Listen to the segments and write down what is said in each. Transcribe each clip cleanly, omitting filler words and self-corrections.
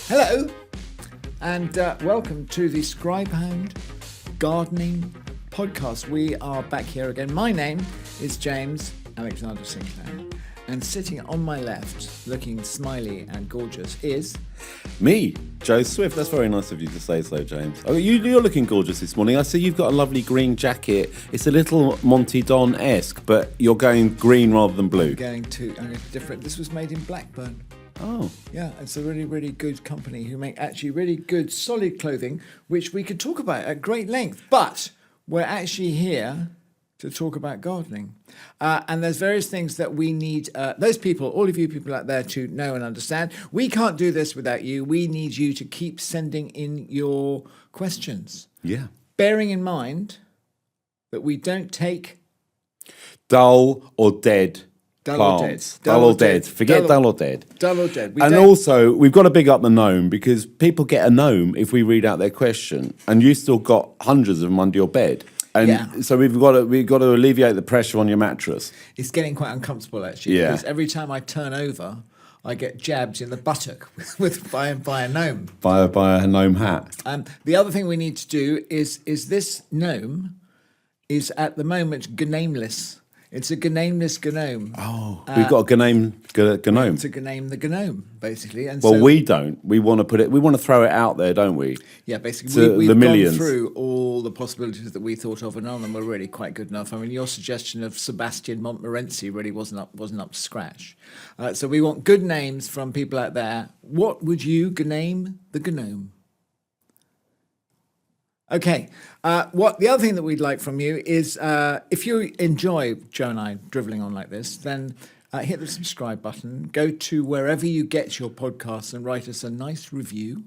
Hello, and welcome to the Scribehound Gardening Podcast. We are back here again. My name is James Alexander-Sinclair, and sitting on my left, looking smiley and gorgeous, is... Me, Joe Swift. That's very nice of you to say so, James. Oh, you're looking gorgeous this morning. I see you've got a lovely green jacket. It's a little Monty Don-esque, but you're going green rather than blue. I'm going different. This was made in Blackburn. Oh. Yeah, it's a really, really good company who make actually really good, solid clothing, which we could talk about at great length. But we're actually here to talk about gardening. And there's various things that we need those people, all of you people out there, to know and understand. We can't do this without you. We need you to keep sending in your questions. Yeah. Bearing in mind that we don't take... Dull or dead plants. Dull or dead. Forget dull or dead. Dull or dead. And also, we've got to big up the gnome, because people get a gnome if we read out their question, and you've still got hundreds of them under your bed. And so we've got to alleviate the pressure on your mattress. It's getting quite uncomfortable, actually, because every time I turn over, I get jabbed in the buttock by a gnome. By a gnome hat. The other thing we need to do is this gnome is at the moment gnomeless. It's a gnomeless gnome. Oh, we've got a gnome. To gnome the gnome, basically. And well, we don't. We want to put it. We want to throw it out there, don't we? Yeah, basically, we've gone through all the possibilities that we thought of, and none of them were really quite good enough. I mean, your suggestion of Sebastian Montmorency really wasn't up to scratch. So we want good names from people out there. What would you gnome the gnome? Okay, the other thing that we'd like from you is if you enjoy Joe and I drivelling on like this, then hit the subscribe button, go to wherever you get your podcasts and write us a nice review.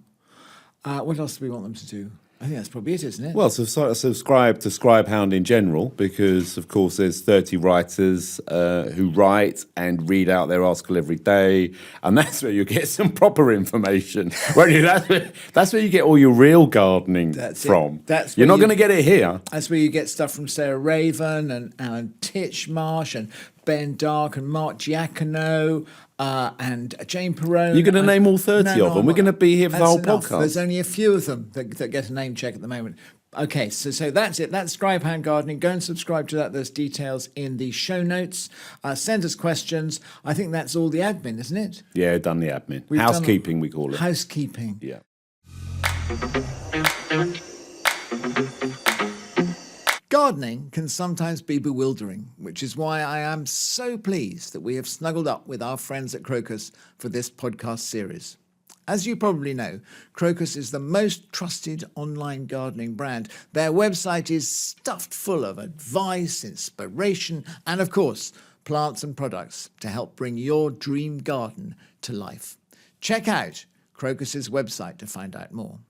What else do we want them to do? I think that's probably it, isn't it? Well, subscribe to Scribehound in general, because, of course, there's 30 writers who write and read out their article every day, and that's where you get some proper information. That's where you get all your real gardening from. You're not going to get it here. That's where you get stuff from Sarah Raven and Alan Titchmarsh and Ben Dark and Mark Giacono and Jane Perrone. You're going to name all 30 of them. We're going to be here for the whole podcast. There's only a few of them that get a name check at the moment. Okay, so that's it. That's Scribehound Gardening. Go and subscribe to that. There's details in the show notes. Send us questions. I think that's all the admin, isn't it? Yeah, done the admin. Housekeeping, we call it. Housekeeping. Yeah. Gardening can sometimes be bewildering, which is why I am so pleased that we have snuggled up with our friends at Crocus for this podcast series. As you probably know, Crocus is the most trusted online gardening brand. Their website is stuffed full of advice, inspiration, and of course, plants and products to help bring your dream garden to life. Check out Crocus's website to find out more.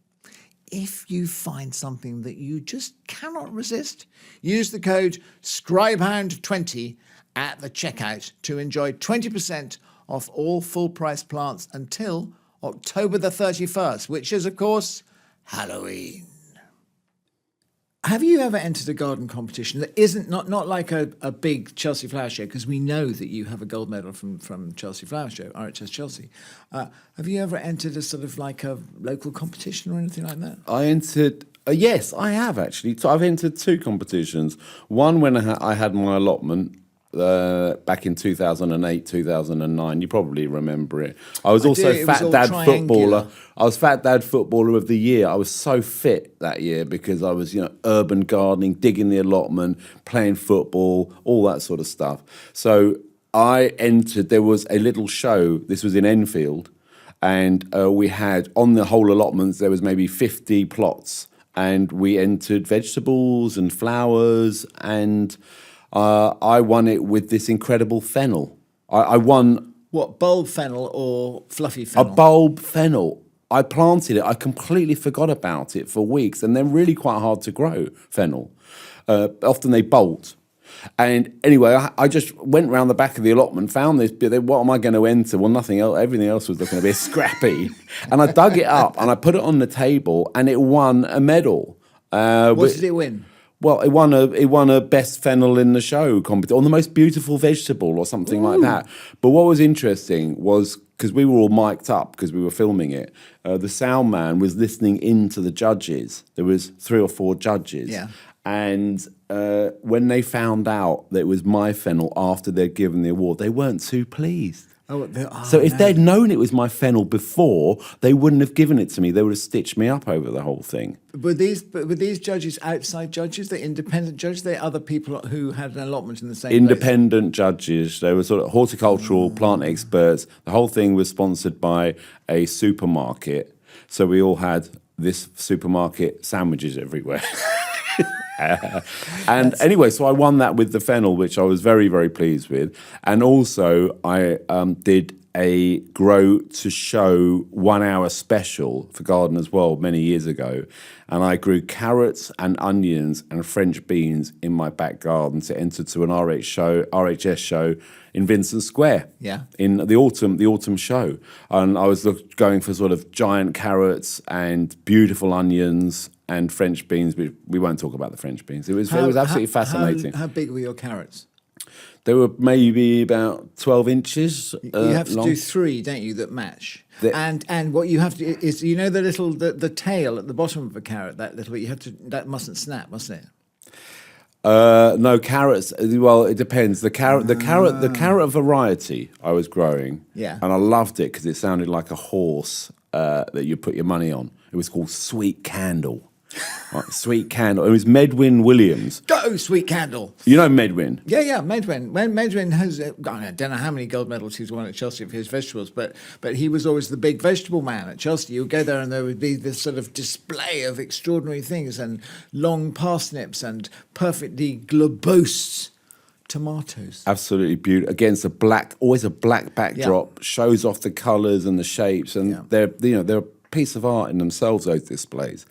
If you find something that you just cannot resist, use the code SCRIBEHOUND20 at the checkout to enjoy 20% off all full-price plants until October the 31st, which is, of course, Halloween. Have you ever entered a garden competition that isn't not like a big Chelsea Flower Show? Because we know that you have a gold medal from Chelsea Flower Show, RHS Chelsea. Have you ever entered a sort of like a local competition or anything like that? I entered... yes, I have actually. So I've entered two competitions. One when I had my allotment back in 2008, 2009. You probably remember it. I was also Fat Dad Footballer. I was Fat Dad Footballer of the Year. I was so fit that year because I was, urban gardening, digging the allotment, playing football, all that sort of stuff. So I entered, there was a little show, this was in Enfield, and we had, on the whole allotments, there was maybe 50 plots, and we entered vegetables and flowers, and I won it with this incredible fennel. I won... What, bulb fennel or fluffy fennel? A bulb fennel. I planted it. I completely forgot about it for weeks, and they're really quite hard to grow, fennel. Often they bolt. And anyway, I just went round the back of the allotment, found this bit. What am I going to enter? Well, nothing else. Everything else was looking a bit scrappy. And I dug it up and I put it on the table, and it won a medal. What did it win? Well, it won a best fennel in the show competition, on the most beautiful vegetable or something like that. But what was interesting was, because we were all mic'd up because we were filming it, the sound man was listening into the judges. There was 3 or 4 judges. Yeah. And when they found out that it was my fennel after they'd given the award, they weren't too pleased. So if they'd known it was my fennel before, they wouldn't have given it to me. They would have stitched me up over the whole thing. Were these judges outside judges? The independent judges? They other people who had an allotment in the same Independent judges. They were sort of horticultural plant experts. The whole thing was sponsored by a supermarket. So we all had this supermarket sandwiches everywhere. And anyway, so I won that with the fennel, which I was very, very pleased with. And also I did a grow to show 1 hour special for Gardeners World many years ago. And I grew carrots and onions and French beans in my back garden to enter to an RHS show in Vincent Square. Yeah. In the autumn show. And I was going for sort of giant carrots and beautiful onions and French beans. We won't talk about the French beans. It was absolutely fascinating. How big were your carrots? They were maybe about 12 inches You have to long. do 3, don't you, that match? And what you have to is, you know, the tail at the bottom of a carrot, that little bit, that mustn't snap, mustn't it? No, carrots. Well, it depends. The carrot variety I was growing. Yeah. And I loved it because it sounded like a horse that you put your money on. It was called Sweet Candle. Right, Sweet Candle. It was Medwin Williams. Go, Sweet Candle. You know Medwin? Yeah, Medwin. When Medwin has, I don't know how many gold medals he's won at Chelsea for his vegetables, but he was always the big vegetable man at Chelsea. You would go there and there would be this sort of display of extraordinary things and long parsnips and perfectly globose tomatoes. Absolutely beautiful. Against always a black backdrop, shows off the colours and the shapes, and they're a piece of art in themselves, those displays.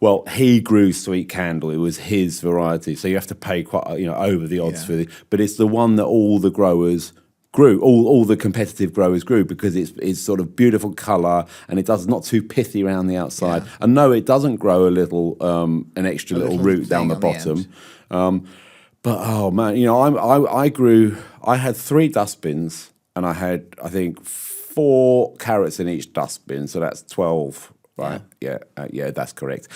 Well, he grew Sweet Candle. It was his variety, so you have to pay quite over the odds for it. But it's the one that all the growers grew, all the competitive growers grew, because it's sort of beautiful colour and it does not too pithy around the outside. Yeah. And no, it doesn't grow a little an extra little root down the bottom. But oh man, I had 3 dustbins and I had, I think, 4 carrots in each dustbin, so that's 12. Right? Yeah, that's correct.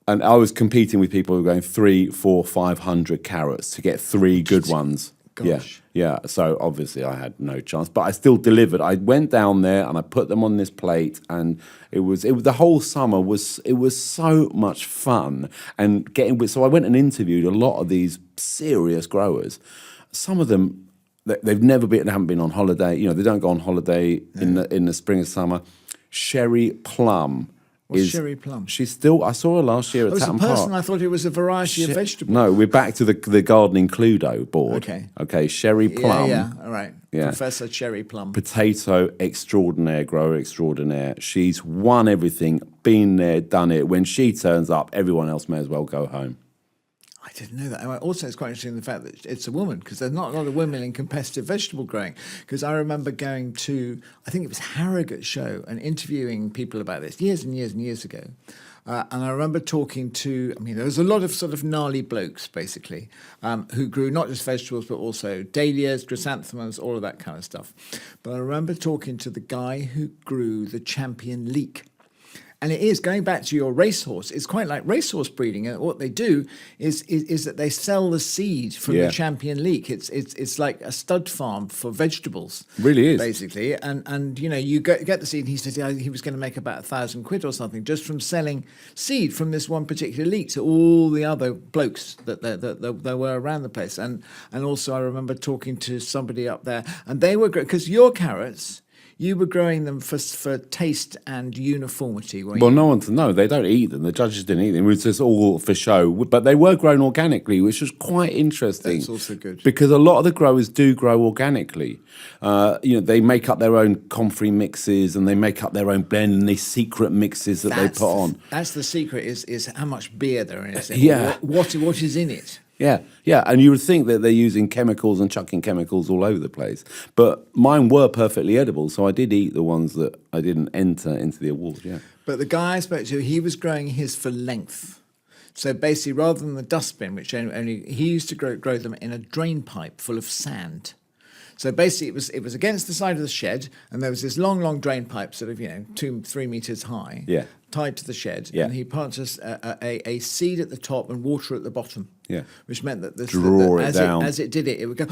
And I was competing with people who were going 300, 400, 500 carrots to get 3 good ones. Gosh. Yeah. So obviously I had no chance, but I still delivered. I went down there and I put them on this plate, and it was the whole summer was so much fun. And so I went and interviewed a lot of these serious growers. Some of them, they haven't been on holiday. They don't go on holiday in the spring and summer. Sherry Plum. What's Sherry Plum? I saw her last year at Tatton Park. I thought it was a variety of vegetables. No, we're back to the gardening Cluedo board. Okay, Sherry Plum. Yeah, all right. Yeah. Professor Sherry Plum. Potato extraordinaire, grower extraordinaire. She's won everything, been there, done it. When she turns up, everyone else may as well go home. I didn't know that. Also, it's quite interesting the fact that it's a woman, because there's not a lot of women in competitive vegetable growing. Because I remember going to, I think it was Harrogate's show, and interviewing people about this years and years and years ago. And I remember talking to, there was a lot of sort of gnarly blokes, basically, who grew not just vegetables, but also dahlias, chrysanthemums, all of that kind of stuff. But I remember talking to the guy who grew the champion leek. And it is, going back to your racehorse, it's quite like racehorse breeding. And what they do is that they sell the seed from the champion leek. It's like a stud farm for vegetables. Really is. Basically. And you get the seed. And he said he was going to make about £1,000 or something just from selling seed from this one particular leek to all the other blokes that there were around the place. And also I remember talking to somebody up there, and they were great, because your carrots, you were growing them for taste and uniformity, weren't you? Well, no one to know. They don't eat them. The judges didn't eat them. It was just all for show. But they were grown organically, which was quite interesting. That's also good. Because a lot of the growers do grow organically. They make up their own comfrey mixes, and they make up their own blend, and these secret mixes that they put on. That's the secret, is how much beer there is. Yeah. What is in it? Yeah, and you would think that they're using chemicals and chucking chemicals all over the place. But mine were perfectly edible, so I did eat the ones that I didn't enter into the award, yeah. But the guy I spoke to, he was growing his for length. So basically, rather than the dustbin, which only he used to grow them in a drain pipe full of sand. So basically, it was against the side of the shed, and there was this long drain pipe, sort of 2-3 meters high, tied to the shed. Yeah. And he planted a seed at the top and water at the bottom. Yeah. Which meant that as it did it, it would go,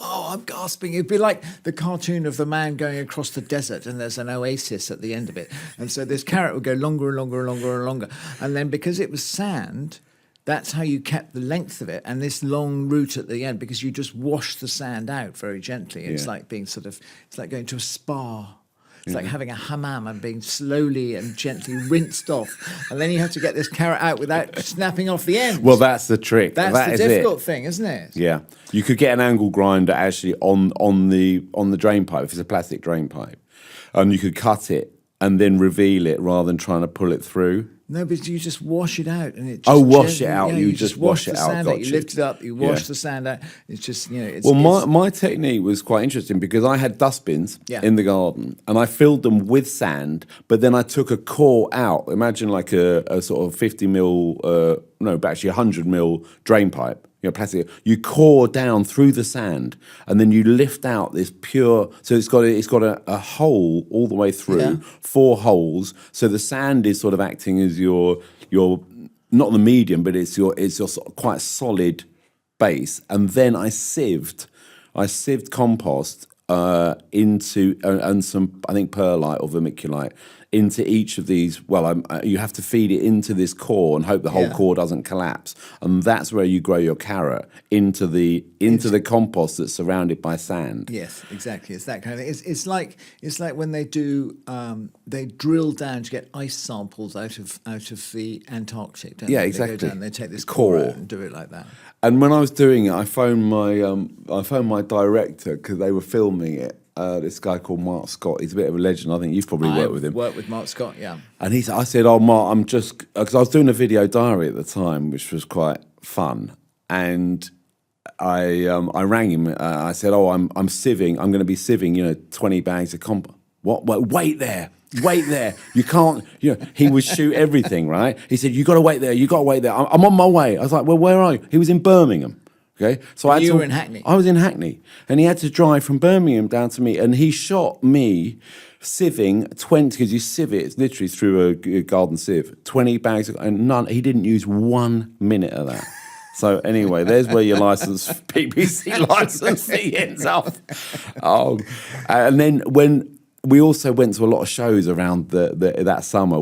I'm gasping. It'd be like the cartoon of the man going across the desert, and there's an oasis at the end of it. And so this carrot would go longer and longer and longer and longer. And then because it was sand, that's how you kept the length of it, and this long root at the end, because you just wash the sand out very gently. It's like being it's like going to a spa. It's like having a hammam and being slowly and gently rinsed off. And then you have to get this carrot out without snapping off the end. Well, that's the trick. That's the difficult thing, isn't it? Yeah. You could get an angle grinder actually on the drain pipe, if it's a plastic drain pipe. And you could cut it and then reveal it rather than trying to pull it through. No, but you just wash it out, and it just wash it out. Yeah, you just wash it out. You lift it up, you wash the sand out. It's just it's. Well, my technique was quite interesting because I had dustbins in the garden, and I filled them with sand. But then I took a core out. Imagine like a sort of 50 mil, actually 100 mil drain pipe. Plastic. You core down through the sand, and then you lift out this pure. So it's got a hole all the way through, 4 holes. So the sand is sort of acting as your not the medium, but it's your sort of quite solid base. And then I sieved compost into and some, I think, perlite or vermiculite into each of these. Well, you have to feed it into this core and hope the whole core doesn't collapse, and that's where you grow your carrot into the compost that's surrounded by sand. Yes, exactly. It's that kind of thing. It's like when they do they drill down to get ice samples out of the Antarctic. Don't they? Exactly. They go down, they take this core out and do it like that. And when I was doing it, I phoned my director because they were filming it. This guy called Mark Scott. He's a bit of a legend. I think you've probably worked with him. Worked with Mark Scott, yeah. And I said, "Oh, Mark, I'm just," because I was doing a video diary at the time, which was quite fun. And I rang him. I said, "Oh, I'm sieving. I'm going to be sieving, 20 bags of compost." What? Wait there. You can't. He would shoot everything, right? He said, "You got to wait there. You got to wait there. I'm on my way." I was like, "Well, where are you?" He was in Birmingham. Okay, so you were in Hackney. I was in Hackney, and he had to drive from Birmingham down to me, and he shot me sieving 20, because you sieve it, it's literally through a garden sieve, 20 bags, and none. He didn't use 1 minute of that. So anyway, there's where your BBC license fee ends up. And then when we also went to a lot of shows around that summer,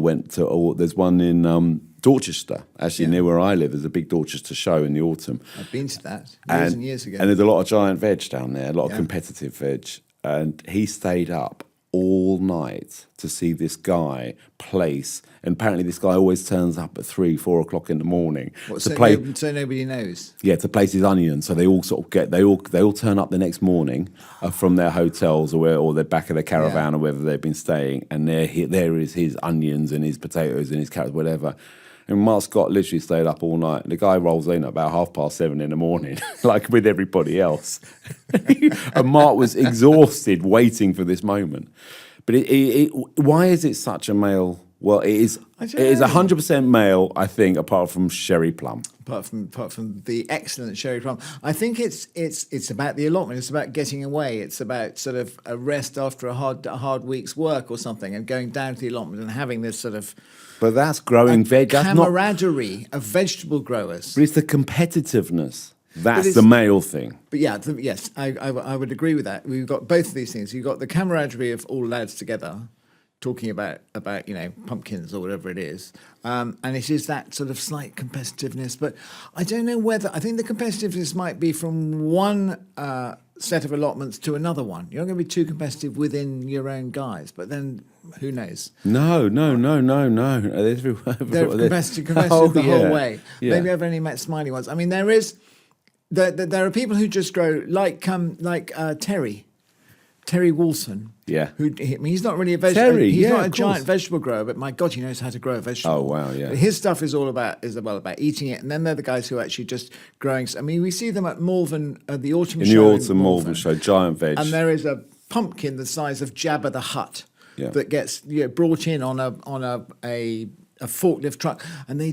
there's one in Dorchester, actually near where I live. There's a big Dorchester show in the autumn. I've been to that years and years ago. And there's a lot of giant veg down there, a lot of competitive veg. And he stayed up all night to see this guy place. And apparently this guy always turns up at 3-4 o'clock in the morning So nobody knows. Yeah, to place his onions. So they all sort of they all turn up the next morning from their hotels or they're back of their caravan or wherever they've been staying, and there is his onions and his potatoes and his carrots, whatever. And Mark Scott literally stayed up all night. The guy rolls in at about 7:30 in the morning, like with everybody else. And Mark was exhausted waiting for this moment. But why is it such a male? Well, it is 100% male, I think, apart from Sherry Plum. Apart from the excellent Sherry Plum, I think it's about the allotment. It's about getting away. It's about sort of a rest after a hard week's work or something, and going down to the allotment and having this sort of. But that's growing veg. That's camaraderie of vegetable growers. But it's the competitiveness. That's the male thing. But yes, I would agree with that. We've got both of these things. You've got the camaraderie of all lads together, talking about pumpkins or whatever it is, and it is that sort of slight competitiveness. But I don't know whether I think the competitiveness might be from one set of allotments to another one. You're not going to be too competitive within your own guys, but then who knows? No. They're competitive the whole way. Yeah. Maybe I've only met smiley ones. I mean, there are people who just grow like Terry Wilson. Yeah. He's not really a vegetable. Terry, he's not a course. giant vegetable grower, but my God, he knows how to grow a vegetable. Oh wow, yeah. But his stuff is about eating it, and then they're the guys who are actually just growing. I mean, we see them at Malvern, the autumn show. In the autumn Malvern show, giant veg. And there is a pumpkin the size of Jabba the Hutt that gets brought in on a forklift truck, and they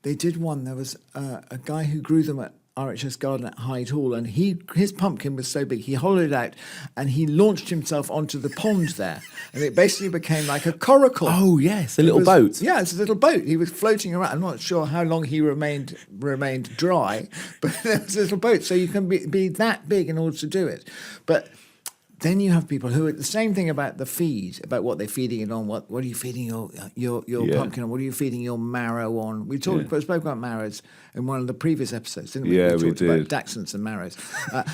They did one. There was a guy who grew them at RHS Garden at Hyde Hall, and his pumpkin was so big, he hollowed it out and he launched himself onto the pond there, and it basically became like a coracle. Oh yes, a little boat. Yeah, it's a little boat. He was floating around. I'm not sure how long he remained dry, but there was a little boat. So you can be that big in order to do it. But then you have people who are the same thing about the feed, about what they're feeding it on. What are you feeding your pumpkin on? What are you feeding your marrow on? We spoke about marrows in one of the previous episodes, didn't we? Yeah, we talked did. about dachshunds and marrows.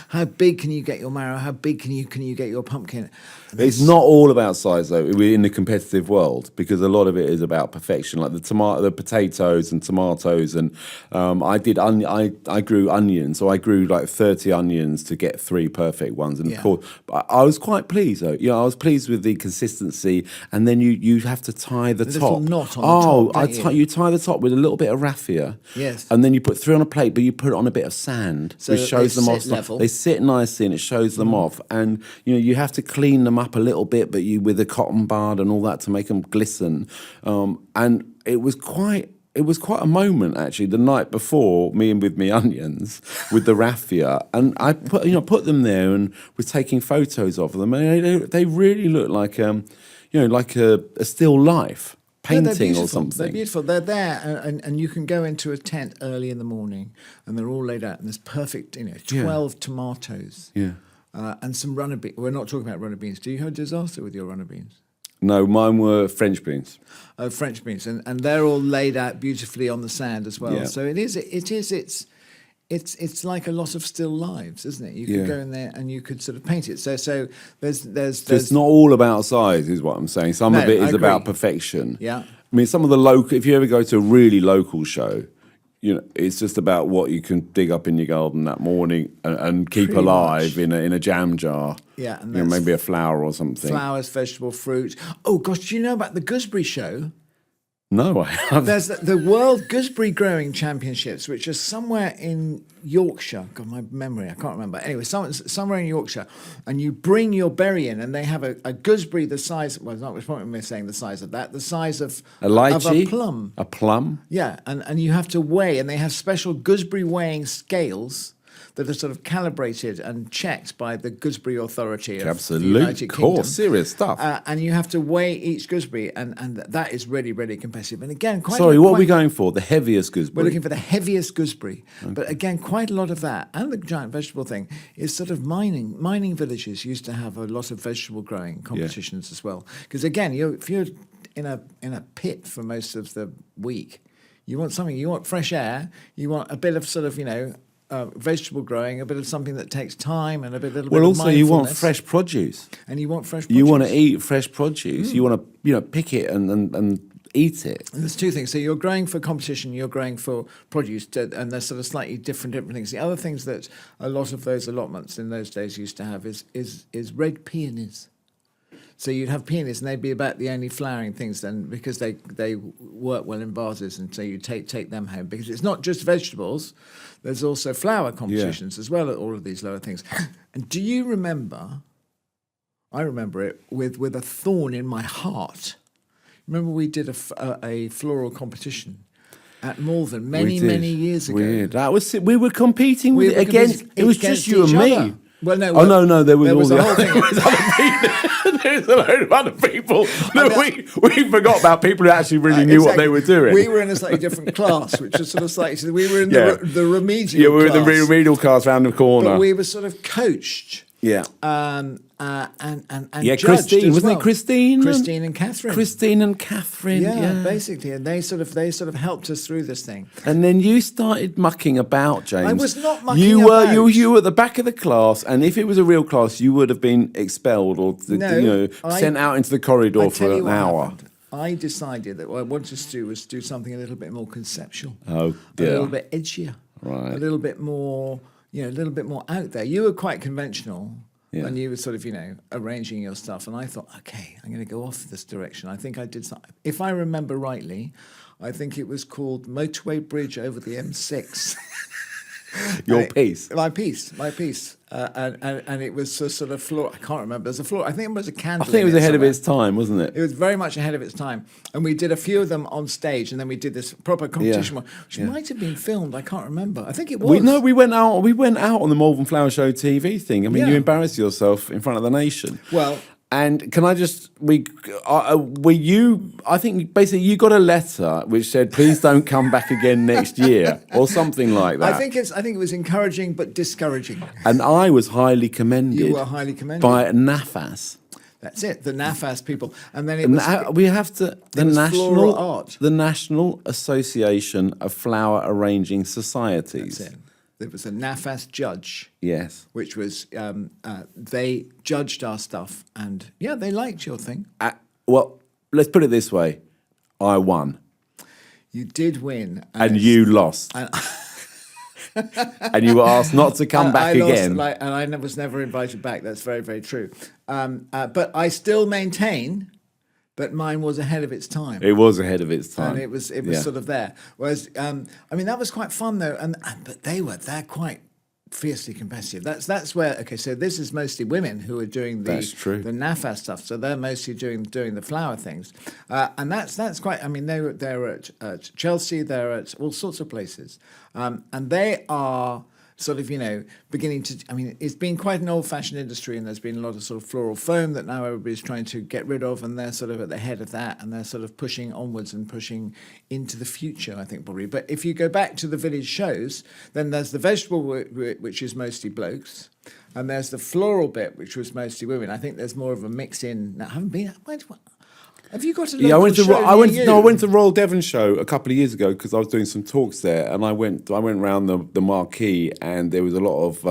How big can you get your marrow? How big can you get your pumpkin? It's not all about size though. We're in the competitive world because a lot of it is about perfection. Like the potatoes and tomatoes, and I grew onions, so I grew like 30 onions to get 3 perfect ones. And of course, I was quite pleased though. Yeah, I was pleased with the consistency. And then you have to tie the top. Little knot on the top. You tie the top with a little bit of raffia. Yes. And then you put 3 on a plate, but you put it on a bit of sand, so which shows them off. Level. They sit nicely, and it shows them off. And you have to clean them up a little bit, but with a cotton bud and all that to make them glisten. And it was quite a moment actually the night before, with me onions with the raffia, and I put them there and was taking photos of them, and they really look like like a still life painting or something. They're beautiful. They're there, and you can go into a tent early in the morning, and they're all laid out, and there's perfect 12 tomatoes. Yeah. And some runner beans. We're not talking about runner beans. Do you have a disaster with your runner beans? No, mine were French beans. Oh, French beans, and they're all laid out beautifully on the sand as well. Yeah. So it's like a lot of still lives, isn't it? You could go in there and you could sort of paint it. So there's it's not all about size, is what I'm saying. Some of it is about perfection. Yeah. I mean, some of the local. If you ever go to a really local show, it's just about what you can dig up in your garden that morning and keep Pretty alive much. in a jam jar. Yeah, and maybe a flower or something. Flowers, vegetable, fruit. Oh gosh, do you know about the gooseberry show? No, I haven't. There's the World Gooseberry Growing Championships, which are somewhere in Yorkshire. God, my memory, I can't remember. Anyway, somewhere in Yorkshire, and you bring your berry in, and they have a gooseberry the size. Well, it's not what I'm saying the size of that. The size of a lychee, of a plum. A plum. Yeah, and you have to weigh, and they have special gooseberry weighing scales that are sort of calibrated and checked by the Gooseberry Authority of the United Kingdom. Serious stuff. And you have to weigh each gooseberry, and that is really, really competitive. And again, what are we going for? The heaviest gooseberry? We're looking for the heaviest gooseberry. Okay. But again, quite a lot of that, and the giant vegetable thing, is sort of mining. Mining villages used to have a lot of vegetable growing competitions as well. Because again, if you're in a pit for most of the week, you want fresh air, you want a bit of sort of, vegetable growing, a bit of something that takes time, and a little bit of mindfulness. Well, also you want fresh produce. And you want fresh produce. You want to eat fresh produce. You want to, pick it and eat it. And there's 2 things. So you're growing for competition, you're growing for produce, and there's sort of slightly different things. The other things that a lot of those allotments in those days used to have is red peonies. So you'd have peonies, and they'd be about the only flowering things then, because they work well in vases, and so you take them home. Because it's not just vegetables, there's also flower competitions as well at all of these lower things. And do you remember, I remember it with a thorn in my heart. Remember we did a floral competition at Malvern many years ago. Weird. That was we were competing with against. It was just you and me. Other. Well, no. Oh no! There was all a whole thing. There's a load of other people. We forgot about people who actually really knew what they were doing. We were in a slightly different class, which was sort of slightly. So we were in the remedial. Yeah, we were in the remedial class round the corner. But we were sort of coached. Yeah. And Christine, wasn't well. it Christine? Christine and Catherine. Christine and Catherine. Yeah, basically, and they sort of helped us through this thing. And then you started mucking about, James. I was not mucking about. You were at the back of the class, and if it was a real class, you would have been expelled or sent out into the corridor for an hour. Happened. I decided that what I wanted to do was do something a little bit more conceptual. Oh, dear. A little bit edgier. Right. A little bit more. A little bit more out there. You were quite conventional, and you were sort of, arranging your stuff. And I thought, okay, I'm going to go off this direction. I think I did something. If I remember rightly, I think it was called Motorway Bridge over the M6. Your piece. My piece. And it was a sort of floor. I can't remember. There's a floor. I think it was a candle. I think it was ahead of its time, wasn't it? It was very much ahead of its time. And we did a few of them on stage, and then we did this proper competition one, which might have been filmed. I can't remember. I think it was. We went out on the Malvern Flower Show TV thing. I mean, you embarrassed yourself in front of the nation. Well. And can I just, I think basically you got a letter which said, please don't come back again next year, or something like that. I think it was encouraging but discouraging. And I was highly commended. You were highly commended. By NAFAS. That's it, the NAFAS people. And then it was... Floral art. The National Association of Flower Arranging Societies. That's it. There was a NAFAS judge. Yes. Which was, they judged our stuff, and they liked your thing. Well, let's put it this way. I won. You did win. And you lost. And you were asked not to come back again. And I was never invited back. That's very, very true. But I still maintain that mine was ahead of its time. It was ahead of its time. And it was sort of there. Whereas, that was quite fun though. But they're quite fiercely competitive. That's where, okay, so this is mostly women who are doing the NAFAS stuff. So they're mostly doing the flower things. And that's quite, they're at Chelsea, they're at all sorts of places. And they are sort of, beginning to, it's been quite an old-fashioned industry, and there's been a lot of sort of floral foam that now everybody's trying to get rid of, and they're sort of at the head of that, and they're sort of pushing onwards and pushing into the future, I think, probably. But if you go back to the village shows, then there's the vegetable which is mostly blokes, and there's the floral bit, which was mostly women. I think there's more of a mix in. Now, I haven't been... Have you got a local show I went to Royal Devon Show a couple of years ago because I was doing some talks there, and I went around the marquee, and there was a lot of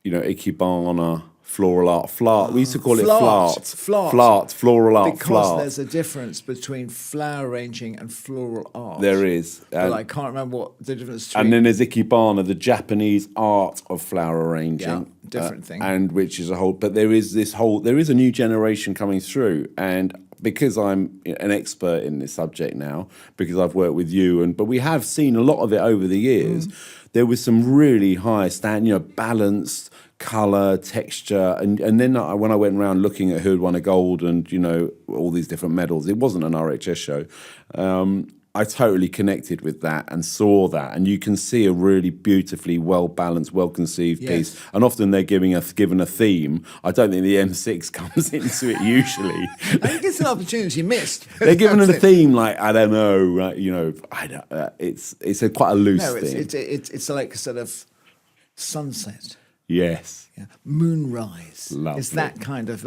Ikebana floral art. We used to call it floral art. Because there's a difference between flower arranging and floral art. There is. But I can't remember what the difference between... And then there's Ikebana, the Japanese art of flower arranging. Yeah, different thing. And which is a whole... But there is a new generation coming through, and because I'm an expert in this subject now, because I've worked with you, but we have seen a lot of it over the years, there was some really high balanced colour, texture, and then when I went around looking at who had won a gold and, all these different medals, it wasn't an RHS show. I totally connected with that and saw that, and you can see a really beautifully well-balanced, well-conceived piece. And often they're given a theme. I don't think the M6 comes into it usually. I think it's an opportunity missed. They're given a theme like, I don't know, it's quite a loose thing. It's like a sort of sunset. Yes. Yeah. Moonrise. Lovely. It's that kind of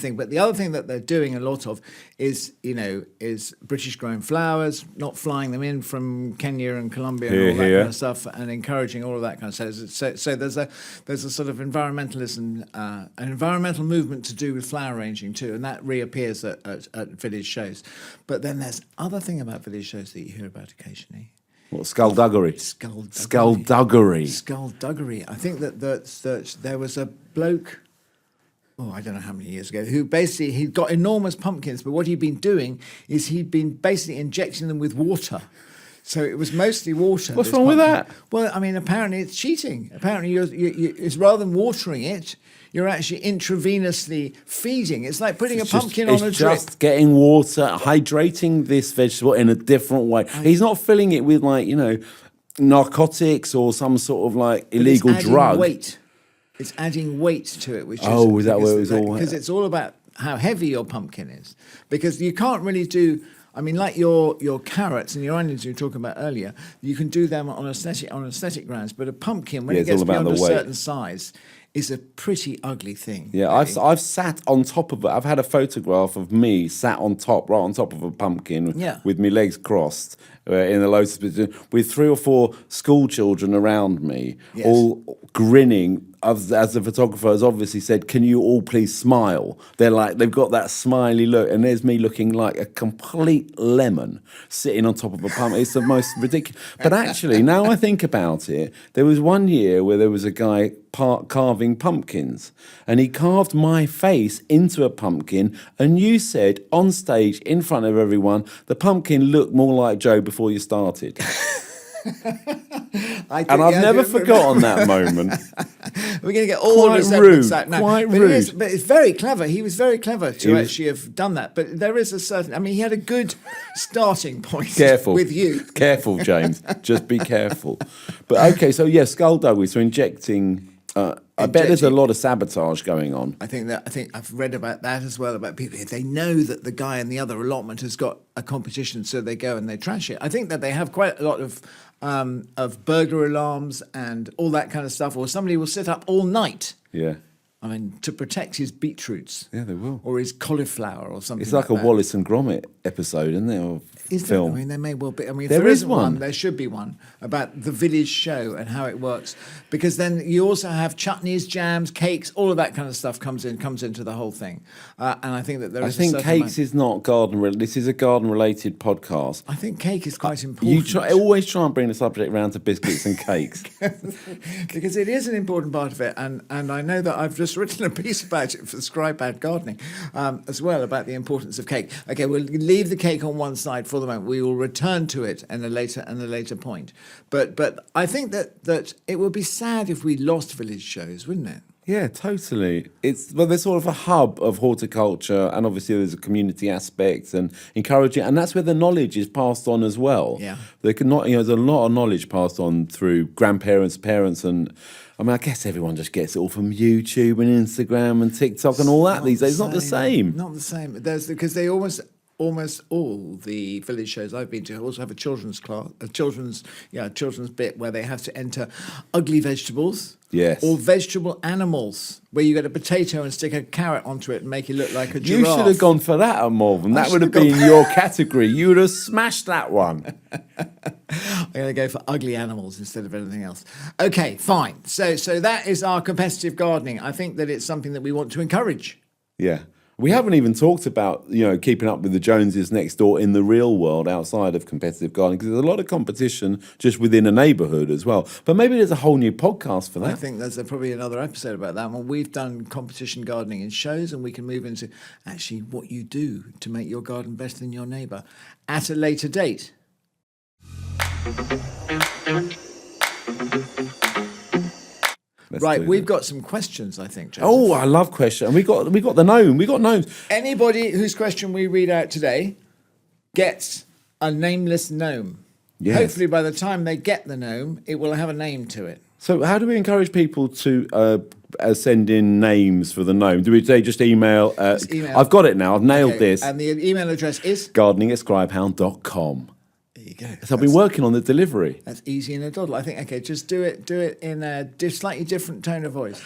thing. But the other thing that they're doing a lot of is British grown flowers, not flying them in from Kenya and Colombia and all that kind of stuff, and encouraging all of that kind of stuff. So there's a sort of environmentalism, an environmental movement to do with flower arranging too, and that reappears at village shows. But then there's other thing about village shows that you hear about occasionally. What, skullduggery? Skullduggery. I think that there was a bloke, I don't know how many years ago, who basically, he'd got enormous pumpkins, but what he'd been doing is he'd been basically injecting them with water. So it was mostly water. What's wrong with that? Well, apparently it's cheating. Apparently it's rather than watering it, you're actually intravenously feeding. It's like putting a pumpkin on a drip. It's just getting water, hydrating this vegetable in a different way. He's not filling it with narcotics or some sort of illegal drug. It's adding weight to it, which is... Oh, is that what it was all... Because it's all about how heavy your pumpkin is. Because you can't really do... like your carrots and your onions you were talking about earlier, you can do them on aesthetic grounds, but a pumpkin, when it gets beyond a certain size, is a pretty ugly thing. Yeah, really. I've sat on top of it. I've had a photograph of me sat right on top of a pumpkin with my legs crossed in a lotus position with 3 or 4 school children around me, all grinning. As the photographer has obviously said, can you all please smile? They've got that smiley look, and there's me looking like a complete lemon sitting on top of a pumpkin. It's the most ridiculous. But actually, now I think about it, there was one year where there was a guy carving pumpkins, and he carved my face into a pumpkin, and you said on stage in front of everyone, the pumpkin looked more like Joe before you started. And I've never forgotten that moment. We're going to get all Quite the resemblance rude, out now. quite but rude. But it's very clever. He was very clever to actually have done that. But there is a certain... I mean, he had a good starting point Careful. with you. Careful, James. Just be careful. But okay, so yeah, skullduggery. So injecting... I bet there's a lot of sabotage going on. I think I've read about that as well, about people. They know that the guy in the other allotment has got a competition, so they go and they trash it. I think that they have quite a lot of burglar alarms and all that kind of stuff, or somebody will sit up all night. Yeah. I mean, to protect his beetroots. Yeah, they will. Or his cauliflower or something. It's like a that. Wallace and Gromit episode, isn't there? Or Is film. there? I mean, there may well be. I mean, if There there is isn't one. there should be one about the village show and how it works. Because then you also have chutneys, jams, cakes, all of that kind of stuff comes into the whole thing. And I think that there is. I think a certain cakes is not this is a garden-related podcast. I think cake is quite important. You always try and bring the subject round to biscuits and cakes. Because it is an important part of it, and I know that I've just written a piece about it for Scribad Gardening as well, about the importance of cake. Okay, we'll leave the cake on one side for the moment. We will return to it in a later point. But I think that it would be sad if we lost village shows, wouldn't it? Yeah, totally. There's sort of a hub of horticulture, and obviously there's a community aspect and encouraging, and that's where the knowledge is passed on as well. Yeah, there's a lot of knowledge passed on through grandparents, parents, and I mean, I guess everyone just gets it all from YouTube and Instagram and TikTok and all that these days. It's not the same. Not the same. Because they almost all the village shows I've been to also have a children's class, a children's bit where they have to enter ugly vegetables. Yes. Or vegetable animals, where you get a potato and stick a carrot onto it and make it look like a giraffe. You should have gone for that at Malvern. That would have been your category. You would have smashed that one. I'm going to go for ugly animals instead of anything else. Okay, fine. So that is our competitive gardening. I think that it's something that we want to encourage. Yeah. We haven't even talked about, keeping up with the Joneses next door in the real world outside of competitive gardening, because there's a lot of competition just within a neighbourhood as well. But maybe there's a whole new podcast for that. I think there's probably another episode about that. Well, we've done competition gardening in shows, and we can move into actually what you do to make your garden better than your neighbour at a later date. Right, we've got some questions, I think, Joseph. Oh, I love questions. We got the gnome. We got gnomes. Anybody whose question we read out today gets a nameless gnome. Yes. Hopefully, by the time they get the gnome, it will have a name to it. So, how do we encourage people to send in names for the gnome? Do they just email? Email. I've got it now. I've nailed this. And the email address is gardening@scribehound.com. There you go. So I've been working on the delivery. That's easy in a doddle. I think, okay, just do it in a slightly different tone of voice.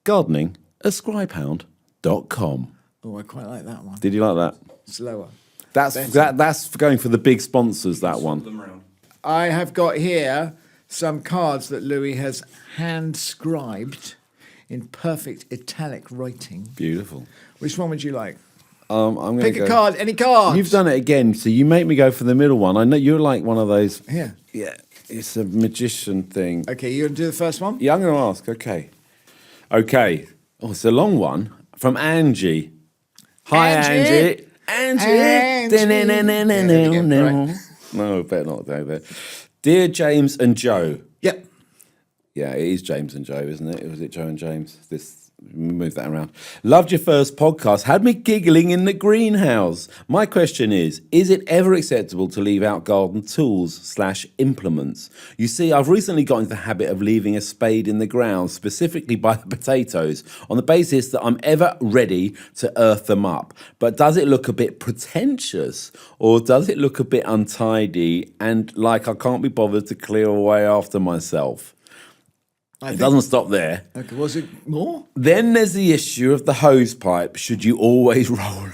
Gardening@scribehound.com. Oh, I quite like that one. Did you like that? Slower. That's going for the big sponsors, that one. I have got here some cards that Louis has hand-scribed in perfect italic writing. Beautiful. Which one would you like? I'm going Pick a card, any card. You've done it again, so you make me go for the middle one. I know you're like one of those. Here. Yeah, it's a magician thing. Okay, you're going to do the first one? Yeah, I'm going to ask. Okay. Oh, it's a long one from Angie. Hi, Angie. Angie. No, better not go there. Dear James and Joe. Yep. Yeah, it is James and Joe, isn't it? Was it Joe and James? Move that around. Loved your first podcast. Had me giggling in the greenhouse. My question is it ever acceptable to leave out garden tools/implements? You see, I've recently got into the habit of leaving a spade in the ground, specifically by the potatoes, on the basis that I'm ever ready to earth them up. But does it look a bit pretentious, or does it look a bit untidy and like I can't be bothered to clear away after myself? It doesn't stop there. Okay, was it more? Then there's the issue of the hose pipe. Should you always roll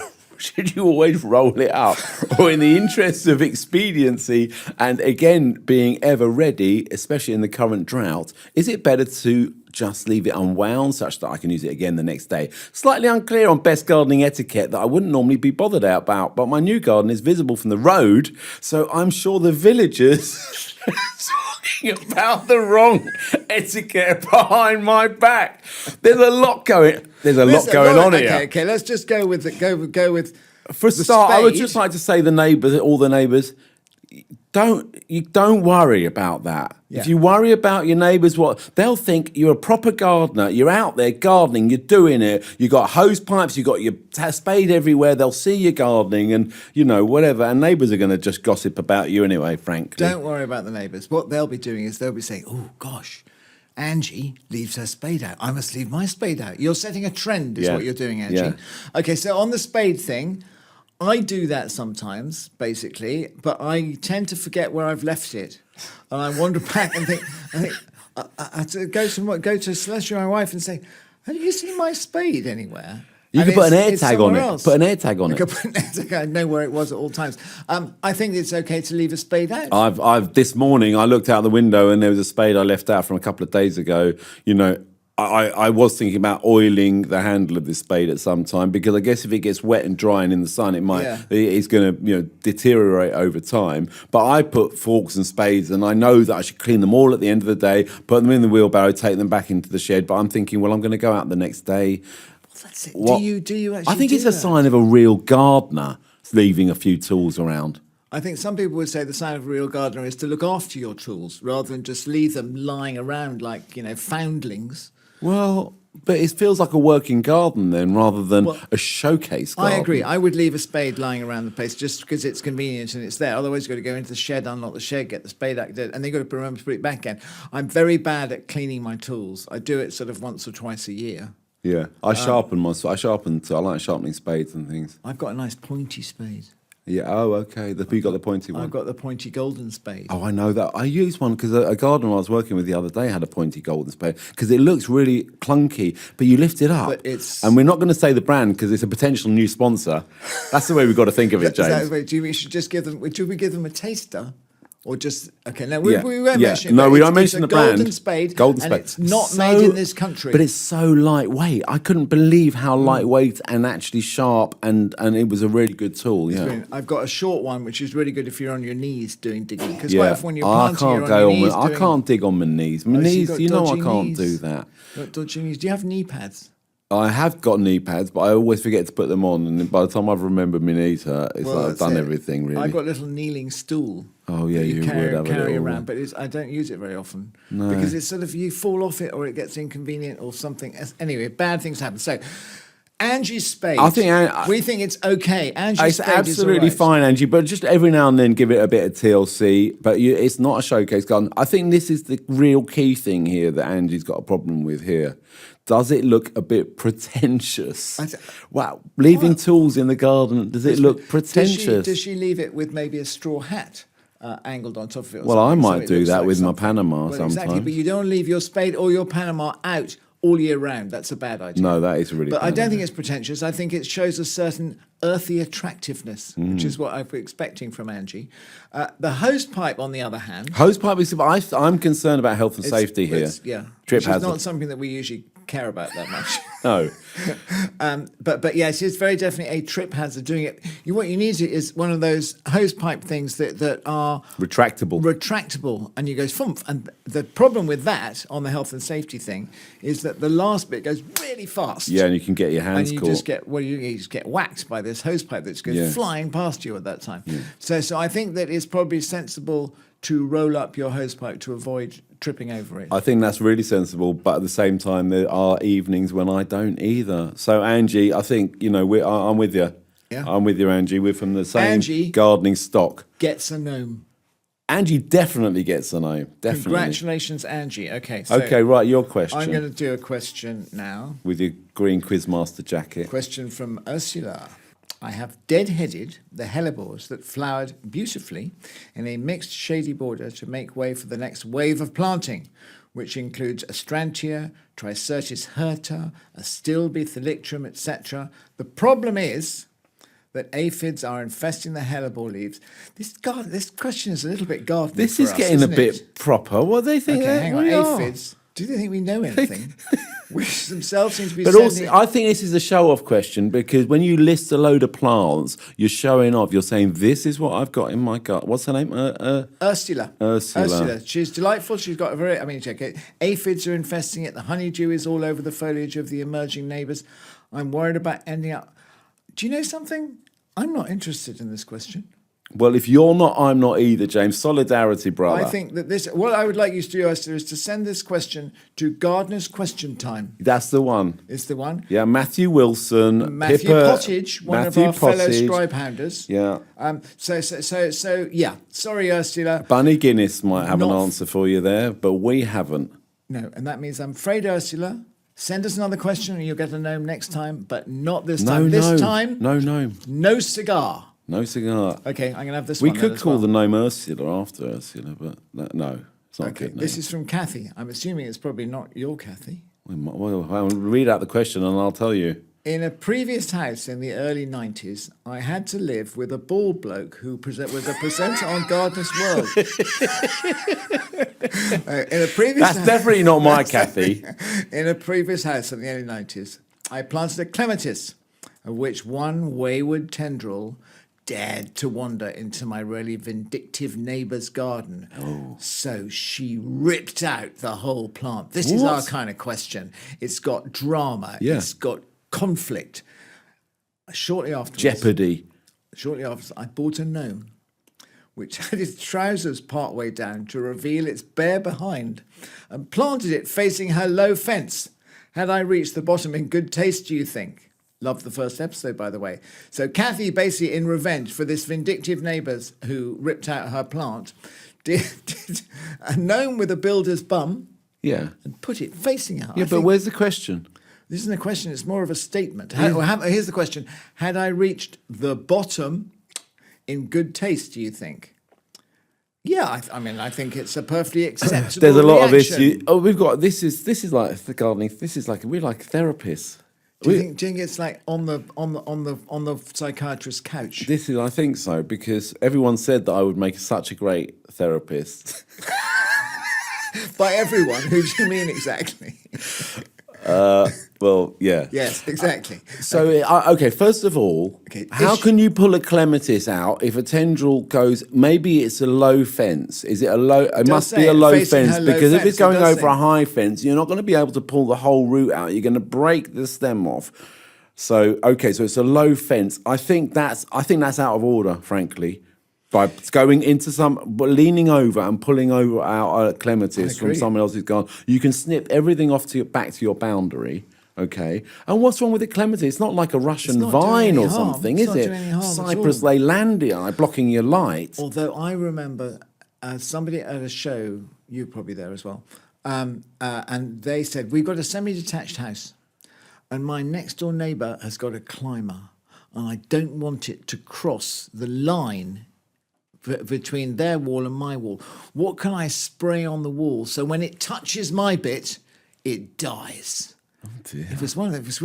it up? Or in the interests of expediency and, again, being ever ready, especially in the current drought, is it better to just leave it unwound such that I can use it again the next day? Slightly unclear on best gardening etiquette that I wouldn't normally be bothered about, but my new garden is visible from the road, so I'm sure the villagers talking about the wrong etiquette behind my back. There's a lot going on here. Okay, let's just go with For a start, I would just like to say all the neighbours, don't worry about that. Yeah. If you worry about your neighbours, what they'll think you're a proper gardener. You're out there gardening. You're doing it. You got hose pipes. You got your spade everywhere. They'll see you gardening, and whatever. And neighbours are going to just gossip about you anyway. Frankly, Don't worry about the neighbours. What they'll be doing is they'll be saying, "Oh gosh, Angie leaves her spade out. I must leave my spade out." You're setting a trend, is what you're doing, Angie. Yeah. Okay, so on the spade thing, I do that sometimes, basically, but I tend to forget where I've left it, and I wander back and think, I have to go to Celestia, my wife, and say, "Have you seen my spade anywhere?" You And could put an it's air tag on somewhere it. else. Put an air tag on I it. could put an air tag. I know where it was at all times. I think it's okay to leave a spade out. I've this morning I looked out the window and there was a spade I left out from a couple of days ago. I was thinking about oiling the handle of this spade at some time, because I guess if it gets wet and dry and in the sun, it's going to deteriorate over time. But I put forks and spades, and I know that I should clean them all at the end of the day, put them in the wheelbarrow, take them back into the shed. But I'm thinking, well, I'm going to go out the next day. That's it. What? Do you actually? I think do it's a that? sign of a real gardener leaving a few tools around. I think some people would say the sign of a real gardener is to look after your tools rather than just leave them lying around like foundlings. Well, but it feels like a working garden then, rather than a showcase garden. I agree. I would leave a spade lying around the place just because it's convenient and it's there. Otherwise, you've got to go into the shed, unlock the shed, get the spade out, and then you've got to remember to put it back again. I'm very bad at cleaning my tools. I do it sort of once or twice a year. Yeah, I sharpen my. I like sharpening spades and things. I've got a nice pointy spade. Yeah. Oh, okay. You got the pointy one. I've got the pointy golden spade. Oh, I know that. I used one because a gardener I was working with the other day had a pointy golden spade, because it looks really clunky, but you lift it up. But it's... And we're not going to say the brand because it's a potential new sponsor. That's the way we've got to think of it, James. Do you should just give them? Do we give them a taster? Or just okay? No, we won't Yeah. mention it. No, but we it's- don't mention it's the a brand. Golden spade. Golden and spade. it's not made in this country. But it's so lightweight. I couldn't believe how lightweight and actually sharp, and it was a really good tool. Yeah. Brilliant. I've got a short one, which is really good if you're on your knees doing digging. Because quite often when you're I planting, can't you're go on your knees. I can't dig on my knees. My Oh, so you've knees, got I dodgy can't knees. do that. You've got dodgy knees. Do you have knee pads? I have got knee pads, but I always forget to put them on, and by the time I've remembered my knees hurt, it's like I've that's done it. everything really. I've got a little kneeling stool. Oh yeah, that you would have a carry little around, but I don't use it very often because it's sort of you fall off it or it gets inconvenient or something. Anyway, bad things happen. So, Angie's spade. I think we think it's okay. Angie's It's spade absolutely is all right. fine, Angie, but just every now and then give it a bit of TLC. But it's not a showcase garden. I think this is the real key thing here that Angie's got a problem with here. Does it look a bit pretentious? Wow, leaving tools in the garden, does it look pretentious? Does she leave it with maybe a straw hat angled on top of it? Well, I might do that with my Panama sometimes. Exactly, but you don't leave your spade or your Panama out all year round. That's a bad idea. No, that is really But bad I don't idea. think it's pretentious. I think it shows a certain earthy attractiveness, which is what I'm expecting from Angie. The hose pipe, on the other hand... Hose pipe is... I'm concerned about health and safety here. Yeah. Trip Which hazard. is not something that we usually care about that much. No. But yes, it's very definitely a trip hazard. Doing it, what you need is one of those hose pipe things that are retractable, and you go thump. And the problem with that on the health and safety thing is that the last bit goes really fast. Yeah, and you can get your hands and you caught. you just get whacked by this hose pipe that's goes flying past you at that time. Yeah. So I think that it's probably sensible to roll up your hose pipe to avoid tripping over it. I think that's really sensible, but at the same time, there are evenings when I don't either. So, Angie, I think, I'm with you. Yeah. I'm with you, Angie. We're from the same Angie gardening stock. Gets a gnome. Angie definitely gets a gnome. Definitely. Congratulations, Angie. Okay. Okay, right, your question. I'm going to do a question now. With your green Quizmaster jacket. Question from Ursula. I have dead-headed the hellebores that flowered beautifully in a mixed shady border to make way for the next wave of planting, which includes Astrantia, Tricertis hirta, Astilbe, Thalictrum, etc. The problem is that aphids are infesting the hellebore leaves. This question is a little bit gardening. This is getting a bit proper. What do they think? Okay, hang on. We are. Aphids. Do they think we know anything? Which themselves seem to be But sending... also, I think this is a show-off question, because when you list a load of plants, you're showing off. You're saying, this is what I've got in my garden. What's her name? Ursula. Ursula. She's delightful. She's got a very... check it. Aphids are infesting it. The honeydew is all over the foliage of the emerging neighbours. I'm worried about ending up... Do you know something? I'm not interested in this question. Well, if you're not, I'm not either, James. Solidarity, brother. I think that what I would like you to do, Ursula, is to send this question to Gardener's Question Time. That's the one. Is the one. Yeah, Matthew Wilson. Matthew Pottage, one of our fellow scribe hounders. Yeah. So, yeah. Sorry, Ursula. Bunny Guinness might have an answer for you there, but we haven't. No, and that means I'm afraid, Ursula, send us another question and you'll get a gnome next time, but not this time. This time, no cigar. No cigar. Okay, I'm going to have this we one. We could call the gnome Ursula after Ursula, but no, it's not okay, good. This is from Kathy. I'm assuming it's probably not your Kathy. Well, I'll read out the question and I'll tell you. In a previous house in the early 90s, I had to live with a bald bloke who was a presenter on Gardener's World. That's definitely not my Kathy. In a previous house in the early 90s, I planted a clematis, of which one wayward tendril dared to wander into my really vindictive neighbour's garden. Oh. So she ripped out the whole plant. This is our kind of question. It's got drama. Yeah. It's got conflict. Shortly afterwards, jeopardy. Shortly after, I bought a gnome, which had its trousers partway down to reveal its bare behind, and planted it facing her low fence. Had I reached the bottom in good taste, do you think? Loved the first episode, by the way. So Kathy, basically in revenge for this vindictive neighbours who ripped out her plant, did a gnome with a builder's bum. Yeah. And put it facing her. Yeah, but where's the question? This isn't a question, it's more of a statement. Here's the question. Had I reached the bottom in good taste, do you think? Yeah, I mean, I think it's a perfectly acceptable There's a lot of reaction. issues. Oh, we've got, this is like the gardening, we're like therapists. Do you think it's like on the psychiatrist's couch? I think so, because everyone said that I would make such a great therapist. By everyone, who do you mean exactly? Well, yeah. Yes, exactly. So, okay, first of all, how can you pull a clematis out if a tendril goes, maybe it's a low fence? Is it a low, it must be a low fence, because if it's going over a high fence, you're not going to be able to pull the whole root out. You're going to break the stem off. So, okay, so it's a low fence. I think that's out of order, frankly. By going into leaning over and pulling out a clematis from someone else's garden, you can snip everything off back to your boundary. Okay, and what's wrong with the clematis? It's not like a Russian vine or something, is it? Cypress leylandii blocking your light. Although I remember somebody at a show, you were probably there as well, and they said, we've got a semi-detached house, and my next door neighbour has got a climber, and I don't want it to cross the line between their wall and my wall. What can I spray on the wall so when it touches my bit, it dies? Oh dear. That was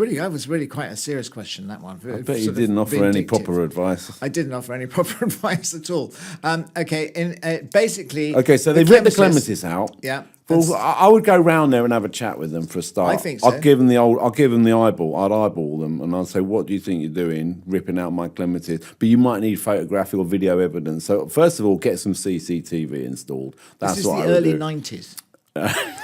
really quite a serious question, that one. I bet you didn't offer any proper advice. I didn't offer any proper advice at all. Basically... Okay, so they've ripped the clematis out. Yeah. Well, I would go round there and have a chat with them for a start. I think so. I'd give them the eyeball. I'd eyeball them and I'd say, what do you think you're doing, ripping out my clematis? But you might need photographic or video evidence. So first of all, get some CCTV installed. That's what I would do. This is the early 90s.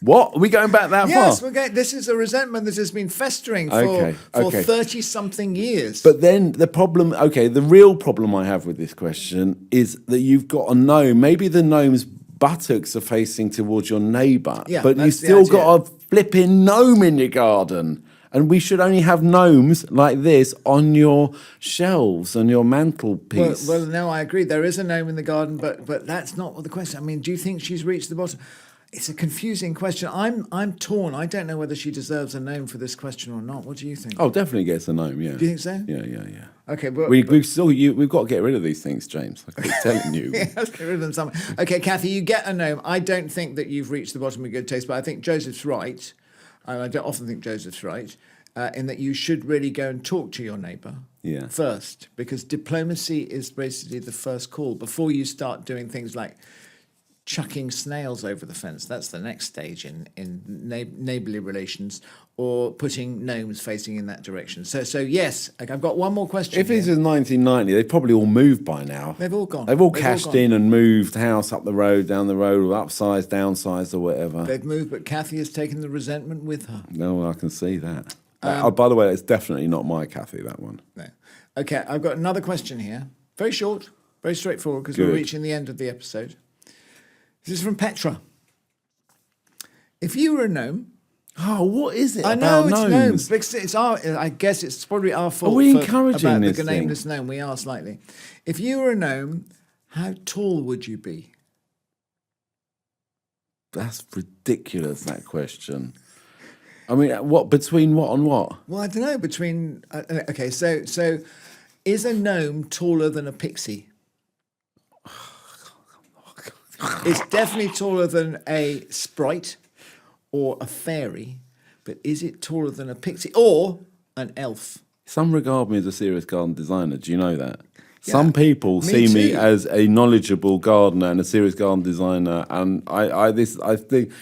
What? Are we going back that far? Yes, this is a resentment that has been festering for 30-something years. But then the real problem I have with this question is that you've got a gnome. Maybe the gnome's buttocks are facing towards your neighbour, but you've still got a flipping gnome in your garden. And we should only have gnomes like this on your shelves, on your mantelpiece. Well, no, I agree. There is a gnome in the garden, but that's not what the question. I mean, do you think she's reached the bottom? It's a confusing question. I'm torn. I don't know whether she deserves a gnome for this question or not. What do you think? Oh, definitely gets a gnome. Yeah. Do you think so? Yeah. Okay, but we've got to get rid of these things, James. I keep telling you. Yeah, let's get rid of them somewhere. Okay, Kathy, you get a gnome. I don't think that you've reached the bottom of good taste, but I think Joseph's right, and I don't often think Joseph's right, in that you should really go and talk to your neighbour first, because diplomacy is basically the first call before you start doing things like chucking snails over the fence. That's the next stage in neighbourly relations, or putting gnomes facing in that direction. So yes, I've got one more question. If this is 1990, they've probably all moved by now. They've all gone. They've all cashed in and moved house up the road, down the road, or upsized, downsized, or whatever. They've moved, but Kathy has taken the resentment with her. No, I can see that. By the way, it's definitely not my Kathy, that one. No. Okay, I've got another question here Very short, very straightforward, because we're Good. reaching the end of the episode. This is from Petra. If you were a gnome... Oh, what is it I about know, it's gnomes? gnomes. Because it's our, I guess it's probably our fault. Are we for- encouraging about this the thing? nameless gnome? We are slightly. If you were a gnome, how tall would you be? That's ridiculous, that question. I mean, between what and what? Well, I don't know. Between okay, so is a gnome taller than a pixie? It's definitely taller than a sprite or a fairy, but is it taller than a pixie or an elf? Some regard me as a serious garden designer. Do you know that? Yeah, Some people me see me too. as a knowledgeable gardener and a serious garden designer, and I think.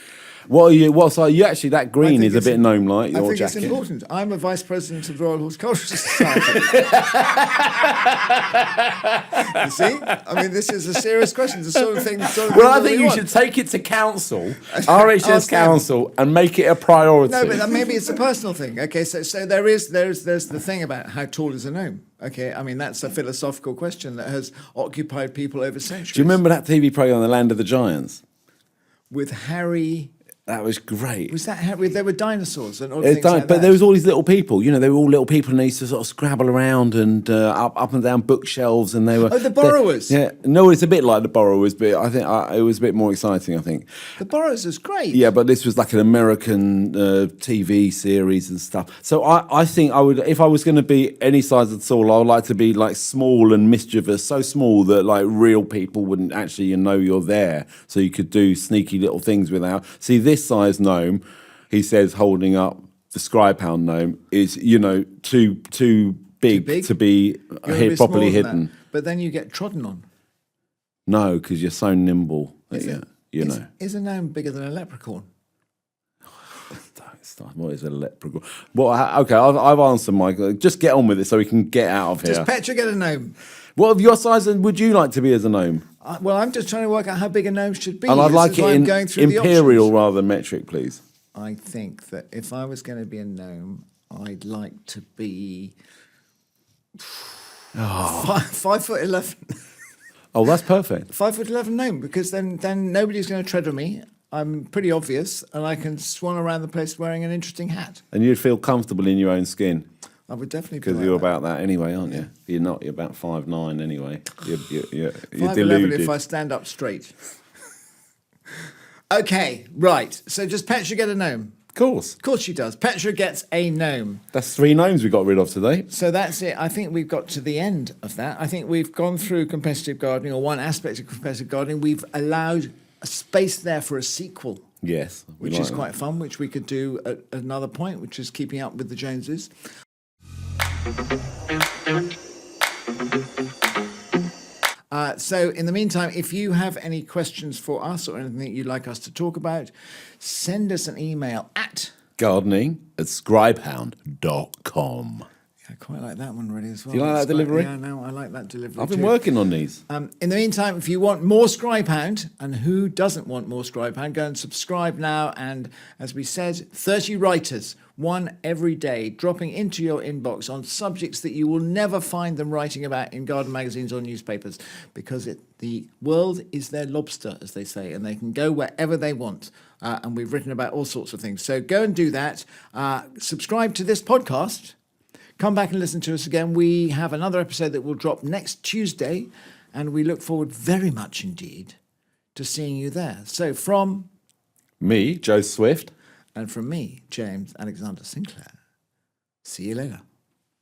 What are you? What's you actually? That green is a bit gnome-like. I Your think jacket. it's important. I'm a vice-president of the Royal Horticultural Society. You see? I mean, this is a serious question. The sort of thing. Well, I think you should take it to council, RHS Ask them. Council, and make it a priority. No, but maybe it's a personal thing. Okay, so there's the thing about how tall is a gnome. Okay, I mean that's a philosophical question that has occupied people over centuries. Do you remember that TV program, The Land of the Giants? With Harry? That was great. Was that Harry? There were dinosaurs and all It things don't- like but that. there was all these little people. You know, they were all little people, and they used to sort of scrabble around and up and down bookshelves, and they were Oh, the borrowers. Yeah, no, it's a bit like the borrowers, but I think it was a bit more exciting. I think. The Borrowers is great. Yeah, but this was like an American TV series and stuff. So I think I would, if I was going to be any size at all, I would like to be like small and mischievous, so small that like real people wouldn't actually know you're there, so you could do sneaky little things without. See, this size gnome, he says, holding up the scribe hound gnome, is too big to be You're gonna be properly smaller than hidden. that. But then you get trodden on. No, because you're so nimble. That, you know. Is a gnome bigger than a leprechaun? What is a leprechaun? Well, okay, I've answered, Michael. Just get on with it so we can get out of here. Does Petra get a gnome? What of your size would you like to be as a gnome? Well, I'm just trying to work out how big a gnome should be. And I'd This like is it why I'm in going through the imperial options. rather than metric, please. I think that if I was going to be a gnome, I'd like to be 5'11". Oh, that's perfect. 5'11" gnome, because then nobody's going to tread on me. I'm pretty obvious, and I can swan around the place wearing an interesting hat. And you'd feel comfortable in your own skin I would definitely be because like you're that. about that anyway, aren't you? You're not. You're about 5'9" anyway. You're 5'11" deluded. if I stand up straight. Okay, right. So does Petra get a gnome? Of course. Of course she does. Petra gets a gnome. That's 3 gnomes we got rid of today. So that's it. I think we've got to the end of that. I think we've gone through competitive gardening, or one aspect of competitive gardening. We've allowed a space there for a sequel, Yes. we which like is that. quite fun, which we could do at another point, which is keeping up with the Joneses. So in the meantime, if you have any questions for us or anything you'd like us to talk about, send us an email at... gardening@scribehound.com. I quite like that one really as well. Do you like That's that delivery? Yeah, no, I like that delivery I've been too. working on these. In the meantime, if you want more Scribehound, and who doesn't want more Scribehound, go and subscribe now. And as we said, 30 writers, one every day, dropping into your inbox on subjects that you will never find them writing about in garden magazines or newspapers, because the world is their lobster, as they say, and they can go wherever they want. And we've written about all sorts of things. So go and do that. Subscribe to this podcast. Come back and listen to us again. We have another episode that will drop next Tuesday, and we look forward very much indeed to seeing you there. So from Me, Joe Swift. and from me, James Alexander-Sinclair, see you later.